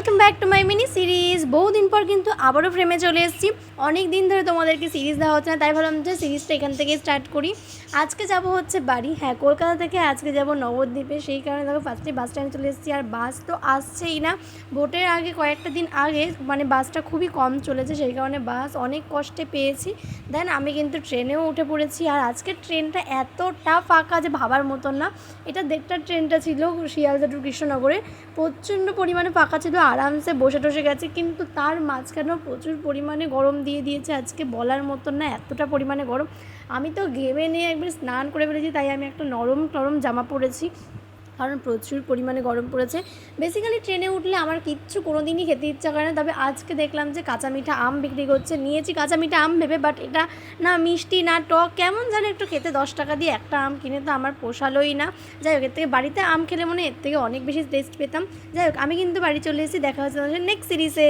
Welcome back to my mini series. বহুদিন পর কিন্তু আবারও ফ্রেমে চলে এসেছি। অনেক দিন ধরে তোমাদেরকে সিরিজ দেওয়া হচ্ছে না, তাই ভাবলাম যে সিরিজটা এখান থেকেই স্টার্ট করি। আজকে যাব হচ্ছে বাড়ি, হ্যাঁ কলকাতা থেকে আজকে যাব নবদ্বীপে। সেই কারণে দেখো ফার্স্টে বাস স্ট্যান্ডে চলে এসেছি, আর বাস তো আসছেই না। ভোটের আগে কয়েকটা দিন আগে মানে বাসটা খুবই কম চলেছে, সেই কারণে বাস অনেক কষ্টে পেয়েছি। দেন আমি কিন্তু ট্রেনেও উঠে পড়েছি, আর আজকের ট্রেনটা এতটা ফাঁকা যে ভাবার মতন না। এটা 1:30টার ট্রেনটা ছিল শিয়ালদা টু কৃষ্ণনগরে, প্রচণ্ড পরিমাণে ফাঁকা ছিল, আরামসে বসে টসে গেছে। কিন্তু তার মাঝখানেও প্রচুর পরিমাণে গরম দিয়ে দিয়েছে আজকে, বলার মতন না, এতটা পরিমাণে গরম। আমি তো ঘেমে নিয়ে একবার স্নান করে ফেলেছি, তাই আমি একটা নরম টরম জামা পরেছি, কারণ প্রচুর পরিমাণে গরম পড়েছে। বেসিক্যালি ট্রেনে উঠলে আমার কিচ্ছু কোনো দিনই খেতে ইচ্ছা করে না, তবে আজকে দেখলাম যে কাঁচা মিঠা আম বিক্রি করছে, নিয়েছি কাঁচা মিঠা আম ভেবে, বাট এটা না মিষ্টি না টক, কেমন যেন একটু খেতে। 10 টাকা দিয়ে একটা আম কিনে তো আমার পোষালোই না। যাই হোক, এর থেকে বাড়িতে আম খেলে মনে এর থেকে অনেক বেশি টেস্ট পেতাম। যাই হোক, আমি কিন্তু বাড়ি চলে এসেছি। দেখা হচ্ছে নেক্সট সিরিজে।